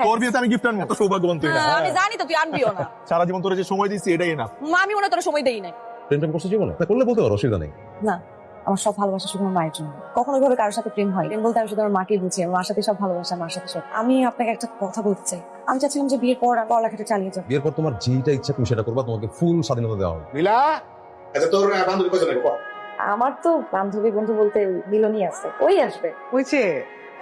তোর বিয়েতে আমি গিফট আনবো, তো সৌভাগ্যবান তুই না। আমি জানি তো তুই আনবিও না। সারা জীবন তোর যে সময় দিচ্ছি এটাই না। আমি মনে হয় তোর সময় দেই নাই। প্রেম করছো জীবনে? তা করলে বলতে পারো, অসুবিধা নেই। না, আমার সব ভালোবাসা শুধু আমার মায়ের জন্য। কখনো ভাবে কারোর সাথে প্রেম হয় প্রেম বলতে আমি শুধু আমার মাকেই বুঝি। আমার মার সাথে সব ভালোবাসা, মার সাথে সব। আমি আপনাকে একটা কথা বলতে চাই। আমি চাচ্ছিলাম যে বিয়ের পর পড়ালেখাটা চালিয়ে যাবো। বিয়ের পর তোমার যেটা ইচ্ছা তুমি সেটা করবা, তোমাকে ফুল স্বাধীনতা দেওয়া হবে। নীলা, আচ্ছা তোর বান্ধবী কয়জন নাকি? আমার তো বান্ধবী বন্ধু বলতে মিলনই আছে, ওই আসবে। ওই যে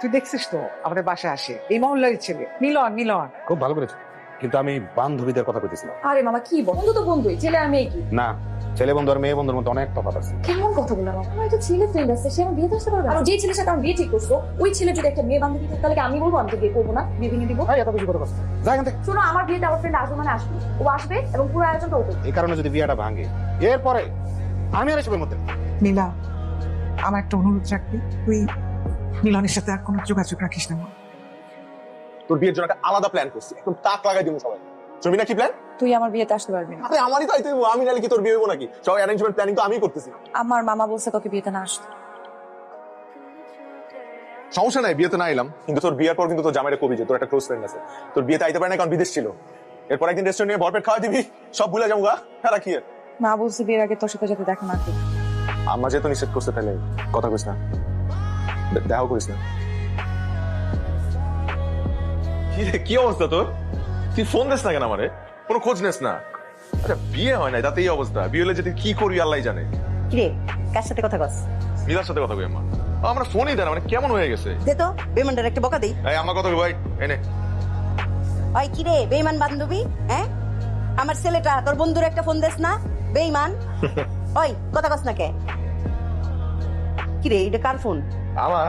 তুই দেখছিস তো আমাদের বাসায় আসে এই মহল্লার ছেলে মিলন। মিলন খুব ভালো করেছো, কিন্তু আমি বান্ধবীদের কথা কইতেছিলাম। আরে মামা কি বন্ধু তো বন্ধুই, ছেলে আর মেয়ে কি? না, ছেলে বন্ধু আর মেয়ে বন্ধুর মধ্যে অনেক তফাৎ আছে। কেমন কথা বললাম? আমার একটা ছেলে ফ্রেন্ড আছে, সে আমার বিয়েতে আসতে পারবে। আর যে ছেলের সাথে আমার বিয়ে ঠিক করছো, ওই ছেলে যদি একটা মেয়ে বান্ধবী থাকে, তাহলে কি আমি বলবো আমি তো বিয়ে করবো না, বিয়ে ভেঙে দিবো? এত বেশি কথা বলছো, যা এখান থেকে। শোনো, আমার বিয়েতে আমার ফ্রেন্ড আসবে মানে আসবে, ও আসবে এবং পুরো আয়োজনটা ও করবে। এই কারণে যদি বিয়েটা ভাঙে, এরপরে আমি আর এসবের মধ্যে। নীলা, আমার একটা অনুরোধ রাখবি, তুই মিলনের সাথে আর কোনো যোগাযোগ রাখিস না। তোর বিয়ের জন্য একটা আলাদা প্ল্যান করছি, একদম তাক লাগাই দিব সবাই। শুনবি না কি প্ল্যান? তুই আমার বিয়েতে আসতে পারবি না। আরে আমারই তাই তুই, আমি নালে কি তোর বিয়ে হইব নাকি? সব অ্যারেঞ্জমেন্ট প্ল্যানিং তো আমিই করতেছি। আমার মামা বলছে তোকে বিয়েতে না আসতে। সমস্যা নাই, বিয়েতে না এলাম, কিন্তু তোর বিয়ের পর কিন্তু তোর জামাইরা কবি যে তোর একটা ক্লোজ ফ্রেন্ড আছে, তোর বিয়েতে আইতে পারে না কারণ বিদেশ ছিল। এরপর একদিন রেস্টুরেন্ট নিয়ে ভরপেট খাওয়া দিবি, সব ভুলে যাবো গা। হ্যাঁ রাখি। মা বলছে বিয়ের আগে তোর সাথে যাতে দেখা না করি। আম্মা যেহেতু নিষেধ করছে তাহলে কথা কইস না, দেখাও করিস না। কি রে, কি অবস্থা তোর? তুই ফোন দিস না কেন আমারে? কোনো খোঁজ নেস না। আচ্ছা বিয়ে হয় নাই তাতে এই অবস্থা, বিয়ে হলে যে তুই কি করবি আল্লাহ জানে। কিরে, কার সাথে কথা কস? মিলার সাথে কথা কই আম্মা। আমরা ফোনই দেন, মানে কেমন হয়ে গেছে? দে তো বেমানটার একটা বকা দেই। এই আমার কথা কই ভাই, এনে। ওই কিরে বেইমান বান্ধবী, হ্যাঁ? আমার ছেলেটা তোর বন্ধুর একটা ফোন দেস না, বেইমান। ওই কথা কস না কে? কিরে, এটা কার ফোন? আমার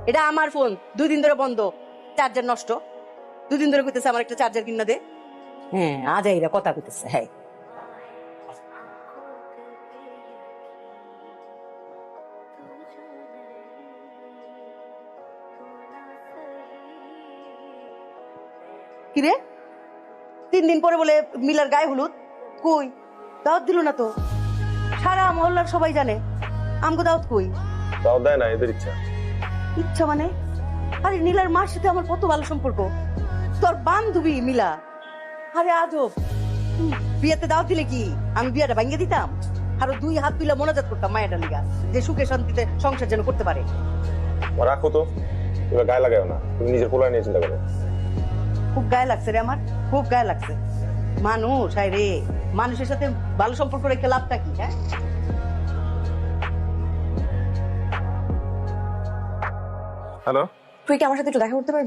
এটা আমার ফোন, 2 দিন ধরে বন্ধ, চার্জার নষ্ট। 2 দিন ধরে কইতেছে আমার একটা চার্জার কিনা দে। হ্যাঁ, আজ এরা কথা কইতেছে। হ্যাঁ, কিরে 3 দিন পরে বলে মিলার গায়ে হলুদ, কই দাওয়াত দিল না তো? সারা মহল্লার সবাই জানে, আমগো দাওয়াত কই? দাও দেয় না, এদের ইচ্ছা। ইচ্ছা মানে? আরে নীলার মার সাথে আমার কত ভালো সম্পর্ক, তোর বান্ধবী মিলা। আরে আজব, বিয়েতে দাওয়াত দিলে কি আমি বিয়েটা ভাঙিয়ে দিতাম? আরো 2 হাত তুলে মোনাজাত করতাম মায়ের লিগা, যে সুখে শান্তিতে সংসার যেন করতে পারে। রাখো তো, এবার গায়ে লাগাও না, তুমি নিজের পোলা নিয়ে চিন্তা করো। খুব গায়ে লাগছে রে আমার, খুব গায়ে লাগছে। মানুষ, হায় রে, মানুষের সাথে ভালো সম্পর্ক রেখে লাভটা কি? হ্যাঁ, হ্যালো, তুই কি আমার সাথে একটু দেখা করতে পারবি?